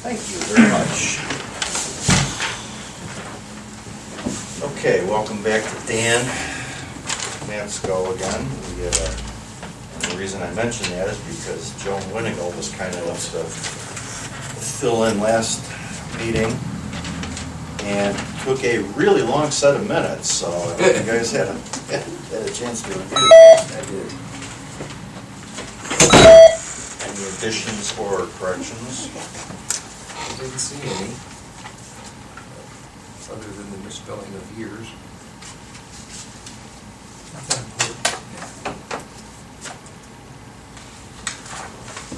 Thank you very much. Okay, welcome back to Dan Matsko again. And the reason I mention that is because Joan Winigal was kind enough to fill in last meeting and took a really long set of minutes, so I hope you guys had a chance to review those. I did. Any additions or corrections? I didn't see any, other than the misspelling of years.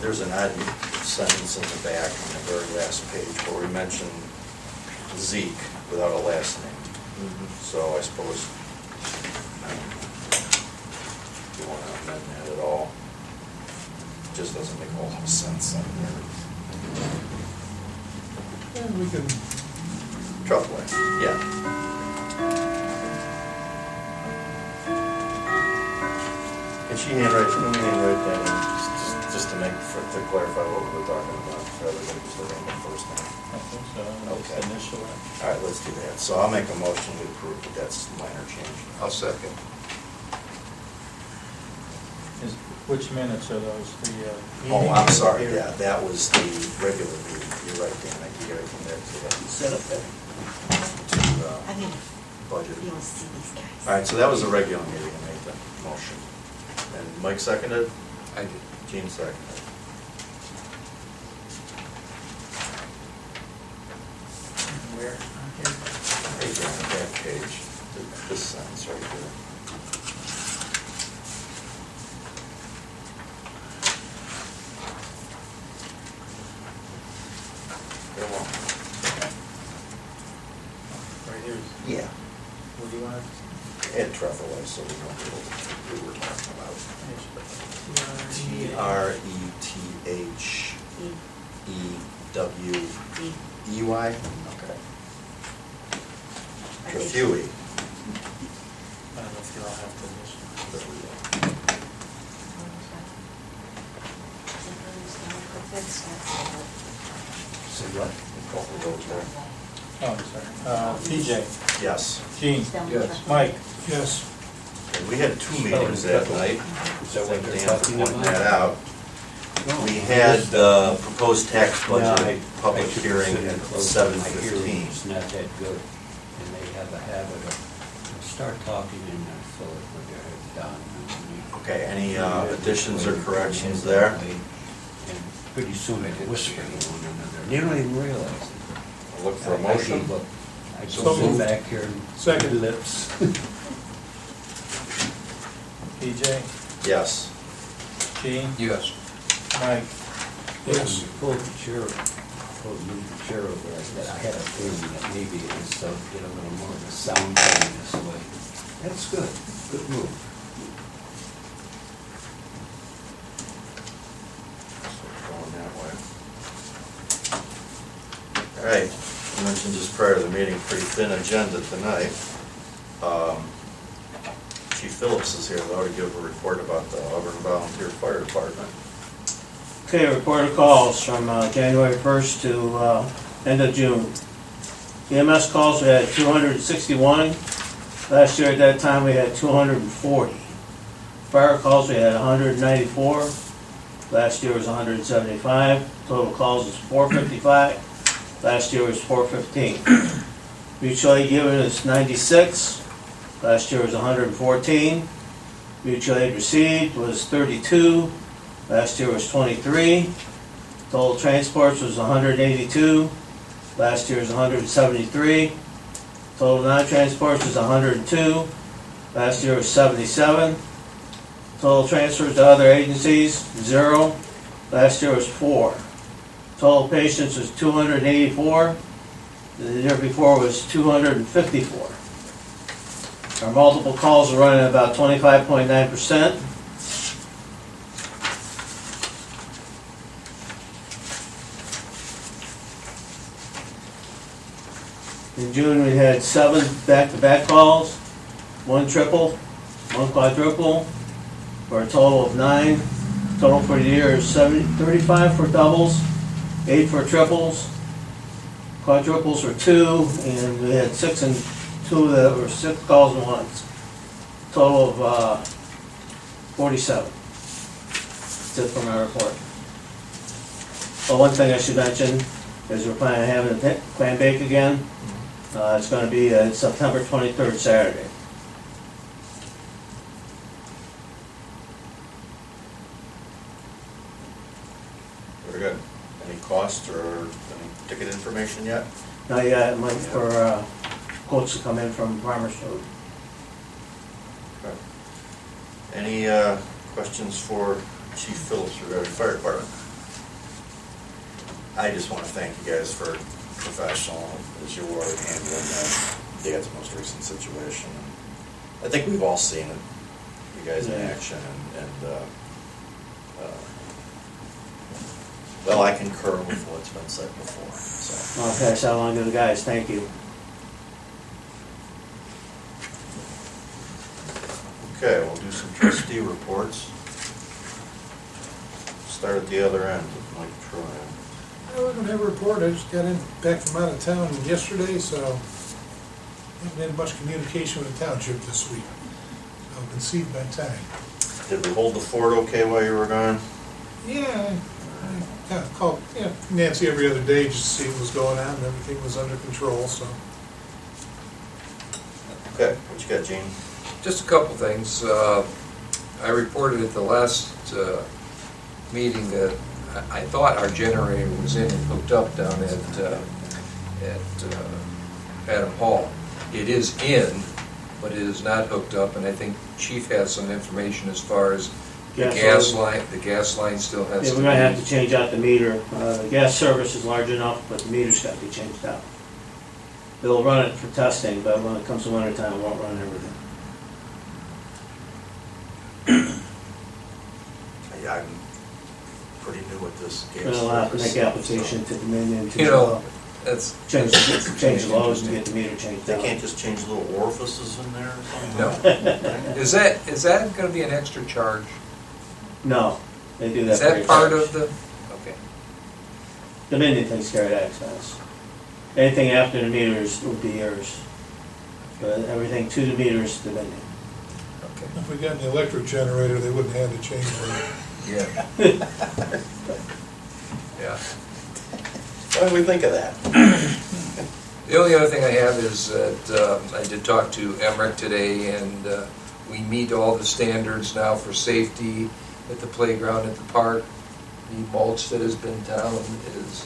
There's an odd sentence in the back on the very last page where we mention Zeke without a last name. So I suppose you want to amend that at all. It just doesn't make a whole lot of sense on there. And we can, Truffle, yeah. Can she handwrite, can we handwrite that in, just to clarify what we were talking about, rather than just the name of the first name? I think so, Okay. just initial it. All right, let's do that. So I'll make a motion to approve, but that's minor change. I'll second. Which minutes are those? Oh, I'm sorry, yeah, that was the regular meeting. You're right, Dan, you gotta come back to that. Set up there. I mean, Budget. you don't see these guys. All right, so that was the regular meeting, I made the motion. And Mike seconded, I did. Gene seconded. Where? Page on the back page, this sentence right here. Go on. Right here. Yeah. What do you want? Add truffle so we know who we're talking about. Trethewy. Okay. Trafui. I don't know if you all have to initial. Say what? Call the roll there. Oh, I'm sorry. TJ, Yes. Gene, Yes. Mike. Yes. And we had two meetings that night. Is that what they're Dan talking pointed about? that out. We had the proposed tax budget public hearing at 7:15. It's not that good, and they have a habit of start talking and then fill it with their head down. Okay, any additions or corrections there? And pretty soon they're whispering to one another. They don't even realize it. I'll look for a motion. I So go moved. back here and Second. lips. TJ, Yes. Gene, Yes. Mike. Yes. Pulled the chair over, I said, I had a feeling that maybe it was so, get a little more of a sound coming this way. That's good, good move. Going that way. All right, I mentioned just prior to the meeting, pretty thin agenda tonight. Chief Phillips is here, though, to give a report about the Auburn Volunteer Fire Department. Okay, report of calls from January 1st to end of June. EMS calls, we had 261. Last year at that time, we had 240. Fire calls, we had 194. Last year was 175. Total calls is 455. Last year was 415. Mutual aid given is 96. Last year was 114. Mutual aid received was 32. Last year was 23. Total transports was 182. Last year was 173. Total non-transports was 102. Last year was 77. Total transfers to other agencies, 0. Last year was 4. Total patients was 284. The year before was 254. Our multiple calls are running at about 25.9%. In June, we had 7 back-to-back calls, 1 triple, 1 quadruple, for a total of 9. Total for the year is 35 for doubles, 8 for triples, quadruples were 2, and we had 6 and 2 that were 6 calls and ones. Total of 47. That's it for my report. Oh, one thing I should mention is we're planning on having a clam bake again. It's going to be September 23rd, Saturday. Very good. Any cost or any ticket information yet? Now you got money for quotes to come in from Farmers Road. Okay. Any questions for Chief Phillips regarding fire department? I just want to thank you guys for professional as you were handling Dad's most recent situation. I think we've all seen it, you guys in Yeah. action, and well, I concur with what's been said before, so. I'll pass that along to the guys, thank you. Okay, we'll do some trustee reports. Start at the other end with Mike Troy. I don't have a report, I just got back from out of town yesterday, so haven't had much communication with the township this week. So I've been seed by time. Did we hold the fort okay while you were gone? Yeah, I kind of called Nancy every other day just to see what was going on, and everything was under control, so. Okay, what you got, Gene? Just a couple things. I reported at the last meeting that I thought our generator was in and hooked up down at Adam Hall. It is in, but it is not hooked up, and I think Chief has some information as far as the gas line. The gas line still has to be. Yeah, we're gonna have to change out the meter. The gas service is large enough, but the meter's got to be changed out. They'll run it for testing, but when it comes to winter time, it won't run everything. Yeah, I'm pretty new at this gas. We're gonna have to make service, application to Dominion to You know, that's change the loads and get the meter changed They out. can't just change little orifices in there or something? No. Is that going to be an extra charge? No, they do that. Is that free part charge. of the? Okay. Dominion takes care of that expense. Anything after the meters would be yours. But everything to the meters, Dominion. Okay. If we got an electric generator, they wouldn't have to change it. Yeah. Yeah. Why did we think of that? The only other thing I have is that I did talk to Emmerich today, and we meet all the standards now for safety at the playground at the park. The mulch that has been down is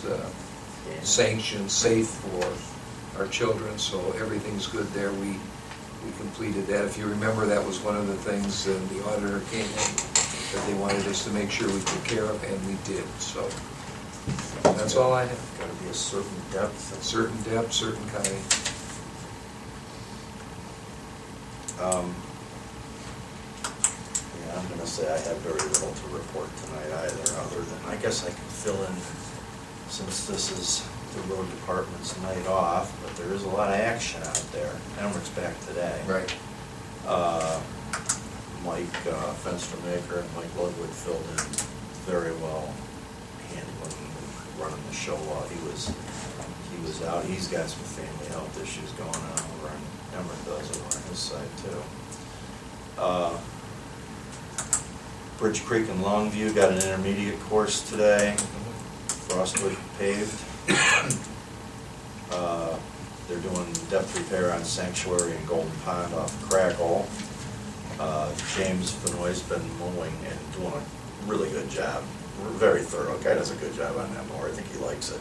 sanctioned safe for our children, so everything's good there. We completed that. If you remember, that was one of the things the auditor came in that they wanted us to make sure we took care of, and we did. So that's all I have. Got to be a certain depth. Certain depth, certain kind. Yeah, I'm gonna say I have very little to report tonight either, other than, I guess I can fill in, since this is the road department's night off, but there is a lot of action out there. Emmerich back today. Right. Mike Fenstermaker and Mike Ludwig filled in very well, handling, running the show while he was out. He's got some family health issues going on over, and Emmerich does over on his side too. Bridge Creek and Longview got an intermediate course today. Frostwood paved. They're doing depth repair on Sanctuary and Golden Pond off Crackle. James Fenoy's been mowing and doing a really good job. Very thorough. Guy does a good job on that mower. I think he likes it.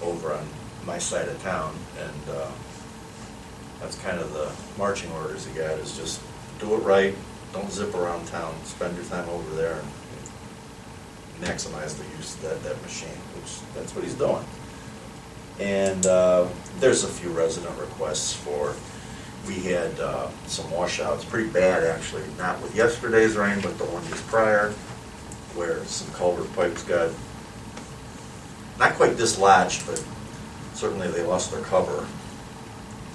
Over on my side of town, and that's kind of the marching orders he got, is just do it right, don't zip around town, spend your time over there and maximize the use of that machine, which that's what he's doing. And there's a few resident requests for, we had some washouts, pretty bad actually, not with yesterday's rain, but the one just prior, where some culvert pipes got not quite dislodged, but certainly they lost their cover a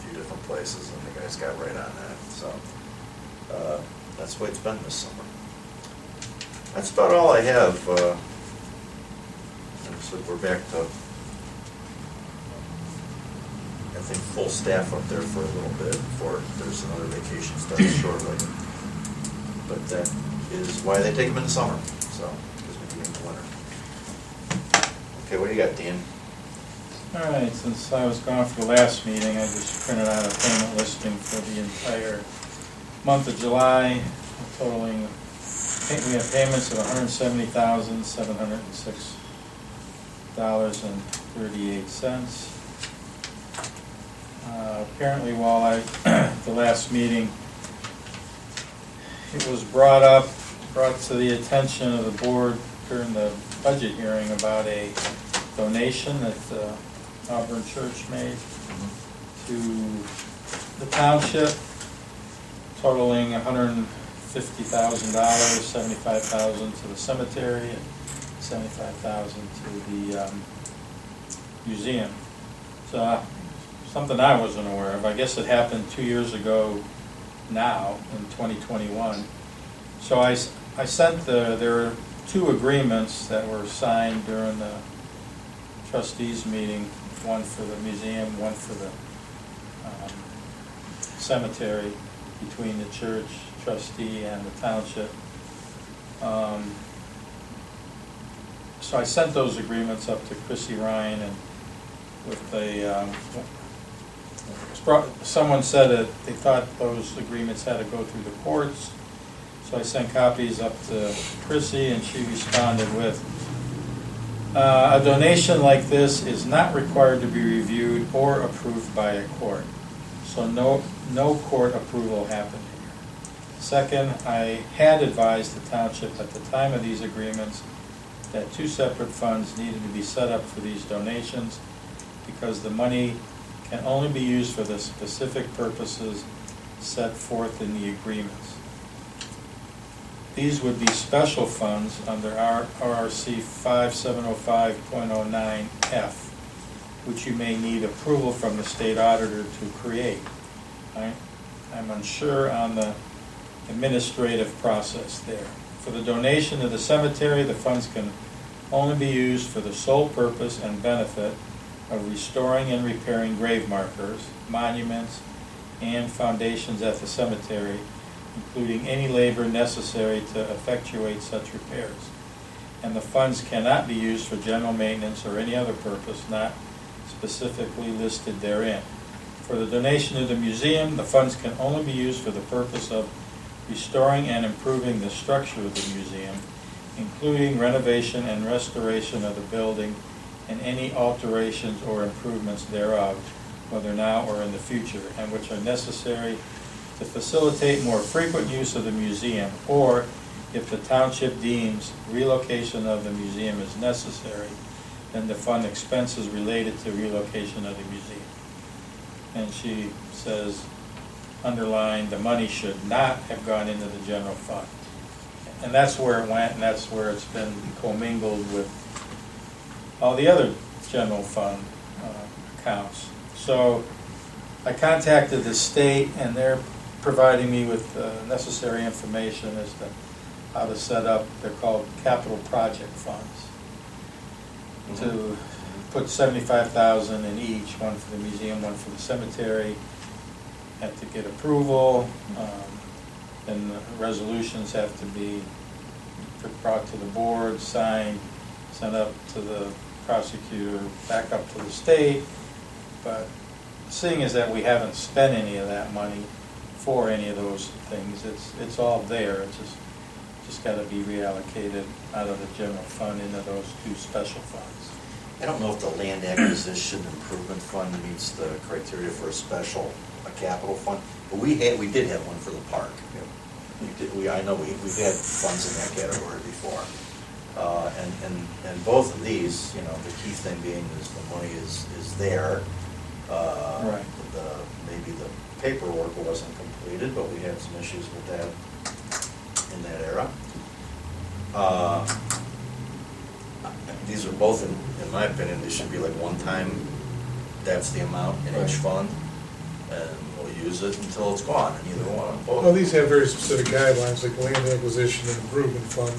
few different places, and the guys got right on that. So that's the way it's been this summer. That's about all I have. looks like we're back to, I think, full staff up there for a little bit before there's another vacation starting shortly. But that is why they take them in the summer, so, because we get in the winter. Okay, what do you got, Dan? All right, since I was gone for the last meeting, I just printed out a payment listing for the entire month of July, totaling, I think we have payments of $170,706.38. Apparently, while at the last meeting, it was brought to the attention of the board during the budget hearing about a donation that Auburn Church made to the township, totaling $150,000, $75,000 to the cemetery and $75,000 to the museum. So something I wasn't aware of. I guess it happened 2 years ago now, in 2021. So I sent there were 2 agreements that were signed during the trustees meeting, one for the museum, one for the cemetery, between the church trustee and the township. So I sent those agreements up to Chrissy Ryan, and with someone said that they thought those agreements had to go through the courts. So I sent copies up to Chrissy, and she responded with, a donation like this is not required to be reviewed or approved by a court. So no court approval happened here. Second, I had advised the township at the time of these agreements that 2 separate funds needed to be set up for these donations because the money can only be used for the specific purposes set forth in the agreements. These would be special funds under RRC 5705.09F, which you may need approval from the state auditor to create. I'm unsure on the administrative process there. For the donation to the cemetery, the funds can only be used for the sole purpose and benefit of restoring and repairing grave markers, monuments, and foundations at the cemetery, including any labor necessary to effectuate such repairs. And the funds cannot be used for general maintenance or any other purpose not specifically listed therein. For the donation to the museum, the funds can only be used for the purpose of restoring and improving the structure of the museum, including renovation and restoration of the building and any alterations or improvements thereof, whether now or in the future, and which are necessary to facilitate more frequent use of the museum, or if the township deems relocation of the museum is necessary, then to fund expenses related to relocation of the museum. And she says, underline, the money should not have gone into the general fund. And that's where it went, and that's where it's been commingled with all the other general fund accounts. So I contacted the state, and they're providing me with necessary information as to how to set up, they're called capital project funds, to put $75,000 in each, one for the museum, one for the cemetery. Have to get approval, then the resolutions have to be brought to the board, signed, sent up to the prosecutor, back up to the state. But seeing as that we haven't spent any of that money for any of those things, it's all there. It's just got to be reallocated out of the general fund into those 2 special funds. I don't know if the land acquisition improvement fund meets the criteria for a capital fund, but we did have one for the park. I know we've had funds in that category before. And both of these, the key thing being is the money is there. Right. Maybe the paperwork wasn't completed, but we had some issues with that in that era. These are both, in my opinion, they should be like one time, that's the amount in each fund, and we'll use it until it's gone, in either one. Well, these have very specific guidelines, like land acquisition and improvement fund,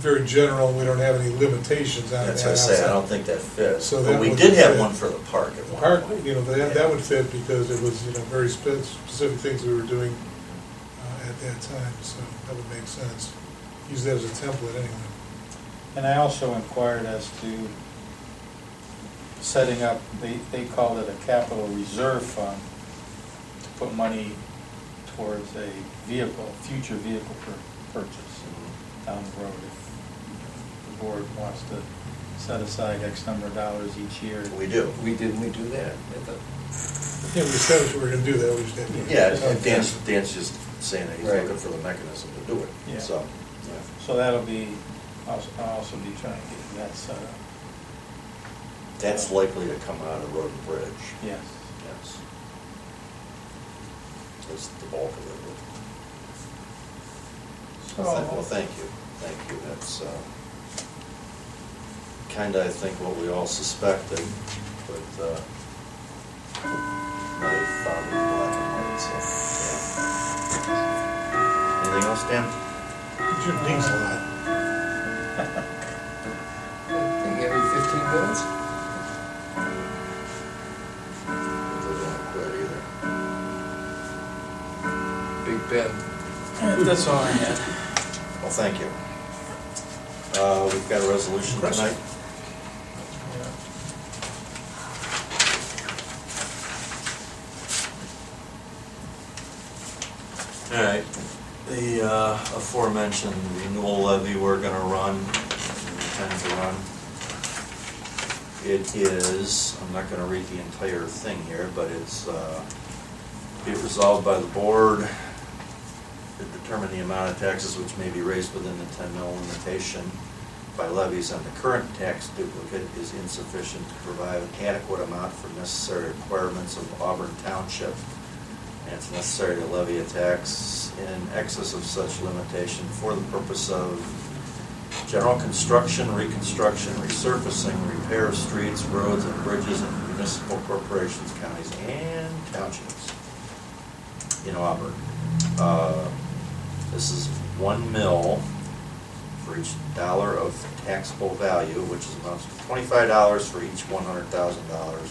very general, we don't have any limitations on that. That's what I say, I don't think that fits. So But that we would did have fit. one for the park at The one park, point. that would fit because it was, very specific things we were doing at that time, so that would make sense. Use that as a template anyway. And I also inquired as to setting up, they called it a capital reserve fund, to put money towards a future vehicle purchase down the road. If the board wants to set aside X number of dollars each year. We do. We do that. Yeah, we said we were gonna do that, we just didn't. Yeah, and Dan's just saying that he's Right. looking for the mechanism to do it, Yeah. so. So that'll be, I'll also be trying to get that set up. That's likely to come out of Road and Bridge. Yes. Yes. That's the bulk of it. Well, thank you, that's kinda, I think, what we all suspected, but, now you found it in black and white, so, yeah. Anything else, Dan? Jim thinks a lot. I think every 15 minutes? They don't quit either. Big Ben. That's all I had. Well, thank you. We've got a resolution tonight. All right, the aforementioned renewal levy we're gonna run, intend to run. It is, I'm not gonna read the entire thing here, but it's, be it resolved by the board to determine the amount of taxes which may be raised within the 10 mil limitation by levies on the current tax duplicate is insufficient to provide an adequate amount for necessary requirements of Auburn Township. And it's necessary to levy a tax in excess of such limitation for the purpose of general construction, reconstruction, resurfacing, repair of streets, roads, and bridges in municipal corporations, counties, and townships in Auburn. This is 1 mil for each dollar of taxable value, which amounts to $25 for each $100,000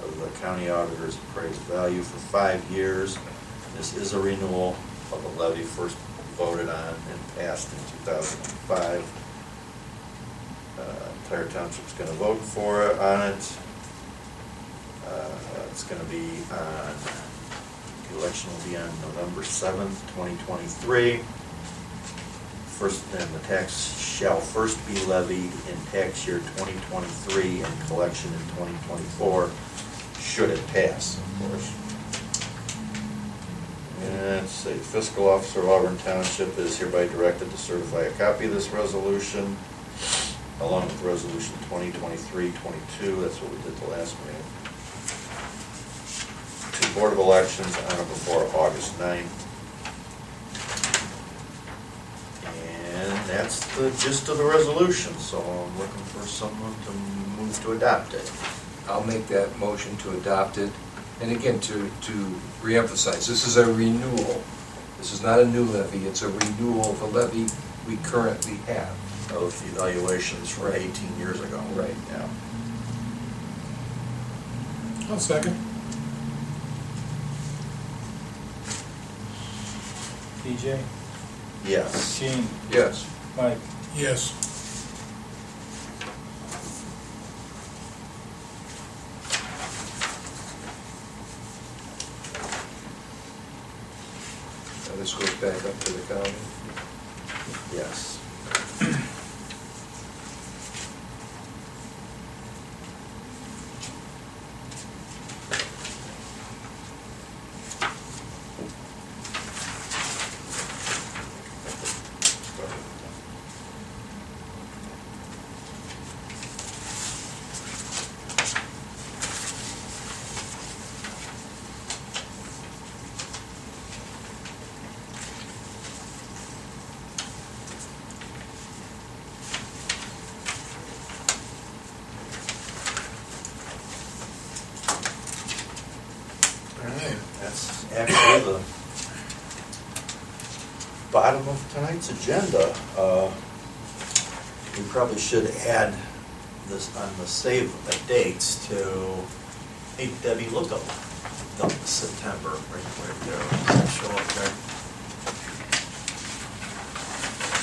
of the county auditor's appraised value for 5 years. This is a renewal of a levy first voted on and passed in 2005. Entire township's going to vote on it. It's going to be on, the election will be on November 7th, 2023. First, then the tax shall first be levied in tax year 2023 and collection in 2024, should it pass, of course. And let's see, fiscal officer of Auburn Township is hereby directed to certify a copy of this resolution, along with resolution 2023-22, that's what we did the last meeting, to Board of Elections on or before August 9th. And that's the gist of the resolution, so I'm looking for someone to move to adopt it. I'll make that motion to adopt it. And again, to reemphasize, this is a renewal. This is not a new levy, it's a renewal of a levy we currently have. Of the evaluations from Right. 18 years ago. Right. Yeah. I'll second. DJ, Yes. Gene, Yes. Mike. Yes. And this goes back up to the county. Yes. That's actually the bottom of tonight's agenda. We probably should add this on the save dates to, hey Debbie, look up September, right there. Does that show up there?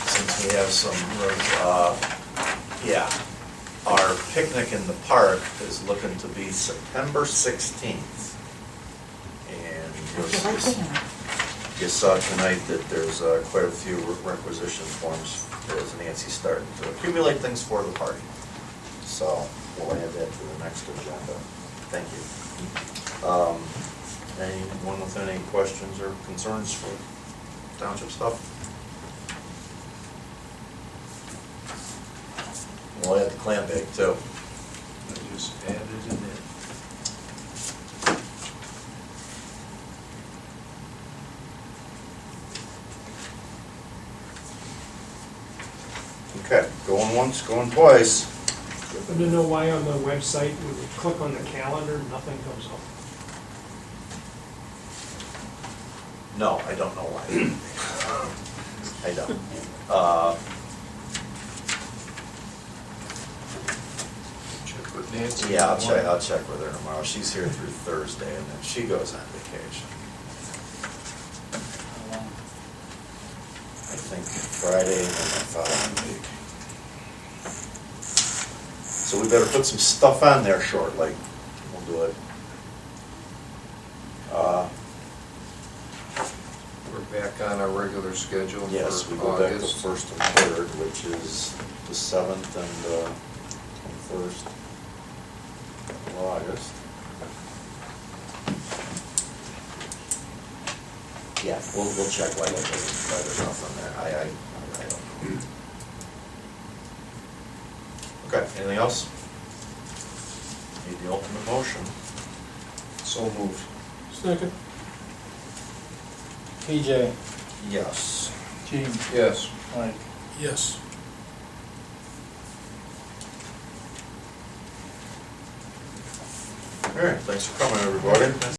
Since we have some, yeah, our picnic in the park is looking to be September 16th. And Would you like dinner? you saw tonight that there's quite a few requisition forms as Nancy started to accumulate things for the party. So we'll add that to the next agenda. Thank you. Anyone with any questions or concerns for township stuff? We'll add the clam bake too. I just added it in. Okay, going once, going twice. I don't know why on the website, when you click on the calendar, nothing comes up. No, I don't know why. I don't. Check with Nancy. Yeah, I'll check with her tomorrow. She's here through Thursday and then she goes on vacation. I think Friday and then the following week. So we better put some stuff on there shortly. We'll do it. We're back on our regular schedule for Yes, we go back to August. 1st and 3rd, which is the 7th and 21st of August. Yeah, we'll check why there's nothing there. I don't know. Okay, anything else? Need the ultimate motion. So moved. Second. PJ, Yes. Gene, Yes. Mike. Yes. All right, thanks for coming, everybody.